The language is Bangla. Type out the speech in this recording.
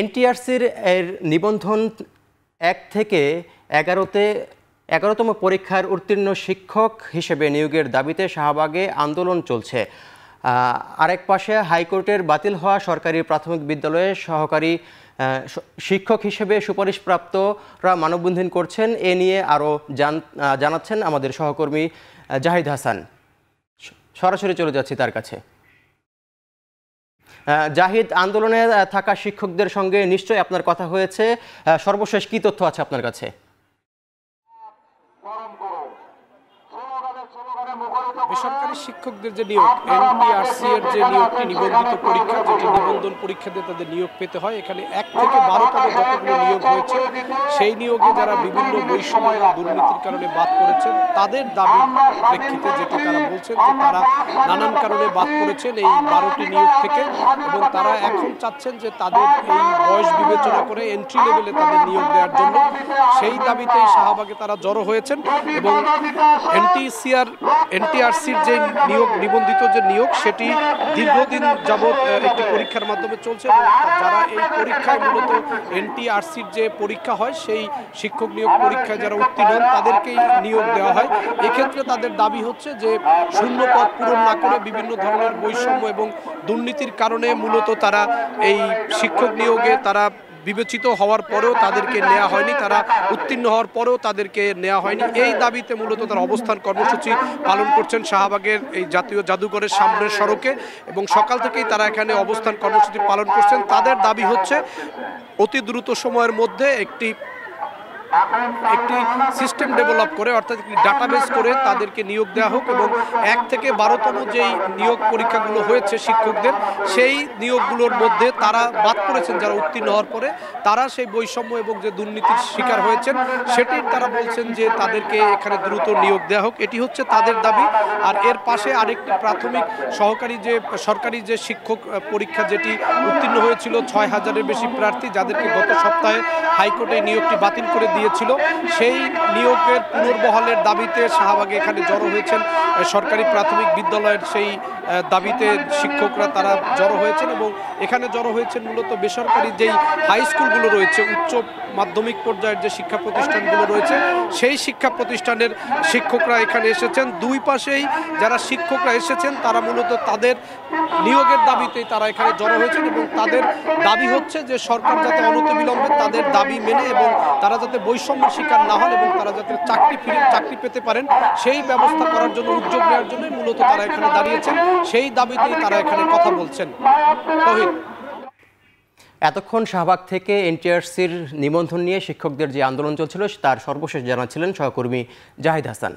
এনটিআরসির এর নিবন্ধন 1 থেকে 11তম পরীক্ষার উত্তীর্ণ শিক্ষক হিসেবে নিয়োগের দাবিতে শাহবাগে আন্দোলন চলছে। আরেক পাশে হাইকোর্টের বাতিল হওয়া সরকারি প্রাথমিক বিদ্যালয়ে সহকারী শিক্ষক হিসেবে সুপারিশপ্রাপ্তরা মানববন্ধন করছেন। এ নিয়ে আরও জানাচ্ছেন আমাদের সহকর্মী জাহিদ হাসান। সরাসরি চলে যাচ্ছি তার কাছে। জাহিদ, আন্দোলনে থাকা শিক্ষকদের সঙ্গে নিশ্চয়ই আপনার কথা হয়েছে, সর্বশেষ কি তথ্য আছে আপনার কাছে? বেসরকারি শিক্ষকদের যে নিয়োগ, এনটিআরসি এর যে নিয়োগটি নিবন্ধিত পরীক্ষা, যেটি নিবন্ধন পরীক্ষা দিয়ে তাদের নিয়োগ পেতে হয়, এখানে 1 থেকে 12তম যতগুলো নিয়োগ হয়েছে সেই নিয়োগে যারা বিভিন্ন বৈষম্য ও দুর্নীতির কারণে বাদ পড়েছেন তাদের দাবির প্রেক্ষিতে যেটি তারা বলছেন যে তারা নানান কারণে বাদ পড়েছেন এই 12টি নিয়োগ থেকে, এবং তারা এখন চাচ্ছেন যে তাদের এই বয়স বিবেচনা করে এন্ট্রি লেভেলে তাদের নিয়োগ দেওয়ার জন্য। সেই দাবিতেই শাহবাগে তারা জড়ো হয়েছেন এবং এনটিআরসির যে নিয়োগ, নিবন্ধিত যে নিয়োগ, সেটি দীর্ঘদিন যাবৎ একটি পরীক্ষার মাধ্যমে চলছে। যারা এই পরীক্ষায় মূলত এনটিআরসির যে পরীক্ষা হয় সেই শিক্ষক নিয়োগ পরীক্ষায় যারা উত্তীর্ণ হন তাদেরকেই নিয়োগ দেওয়া হয়। এক্ষেত্রে তাদের দাবি হচ্ছে যে শূন্য পদ পূরণ না করে বিভিন্ন ধরনের বৈষম্য এবং দুর্নীতির কারণে মূলত তারা এই শিক্ষক নিয়োগে তারা বিবেচিত হওয়ার পরেও তাদেরকে নেওয়া হয়নি, তারা উত্তীর্ণ হওয়ার পরেও তাদেরকে নেওয়া হয়নি। এই দাবিতে মূলত তারা অবস্থান কর্মসূচি পালন করছেন শাহবাগের এই জাতীয় জাদুঘরের সামনের সড়কে, এবং সকাল থেকেই তারা এখানে অবস্থান কর্মসূচি পালন করছেন। তাদের দাবি হচ্ছে অতি দ্রুত সময়ের মধ্যে একটি সিস্টেম ডেভেলপ করে, অর্থাৎ একটি ডাটাবেস করে তাদেরকে নিয়োগ দেওয়া হোক, এবং 1 থেকে 12তম যেই নিয়োগ পরীক্ষাগুলো হয়েছে শিক্ষকদের, সেই নিয়োগগুলোর মধ্যে তারা বাদ পড়েছেন যারা উত্তীর্ণ হওয়ার পরে, তারা সেই বৈষম্য এবং যে দুর্নীতির শিকার হয়েছেন সেটির তারা বলছেন যে তাদেরকে এখানে দ্রুত নিয়োগ দেওয়া হোক। এটি হচ্ছে তাদের দাবি। আর এর পাশে আরেকটি প্রাথমিক সরকারি যে শিক্ষক পরীক্ষা, যেটি উত্তীর্ণ হয়েছিল 6000-এর বেশি প্রার্থী, যাদেরকে গত সপ্তাহে হাইকোর্টে নিয়োগটি বাতিল করে দিয়েছিল, সেই নিয়োগের পুনর্বহালের দাবিতে শাহবাগে এখানে জড়ো হয়েছেন সরকারি প্রাথমিক বিদ্যালয়ের সেই দাবিতে শিক্ষকরা তারা জড়ো হয়েছেন। এবং এখানে জড়ো হয়েছেন মূলত বেসরকারি যেই হাই স্কুলগুলো রয়েছে, উচ্চ মাধ্যমিক পর্যায়ের যে শিক্ষা প্রতিষ্ঠানগুলো রয়েছে, সেই শিক্ষা প্রতিষ্ঠানের শিক্ষকরা এখানে এসেছেন। দুই পাশেই যারা শিক্ষকরা এসেছেন তারা মূলত তাদের নিয়োগের দাবিতেই তারা এখানে জড়ো হয়েছেন, এবং তাদের দাবি হচ্ছে যে সরকার যাতে অনতিবিলম্বে তাদের দাবি মেনে এবং তারা যাতে বৈষম্যের শিকার না হন এবং তারা যাতে চাকরি পেতে পারেন সেই ব্যবস্থা করার জন্য, উদ্যোগ নেওয়ার জন্য মূলত তারা এখানে দাঁড়িয়েছেন। সেই দাবিতেই তারা এখানে কথা বলছেন। এতক্ষণ শাহবাগ থেকে এনটিআরসির নিবন্ধন নিয়ে শিক্ষকদের যে আন্দোলন চলছিল তার সর্বশেষ জানাচ্ছিলেন সহকর্মী জাহিদ হাসান।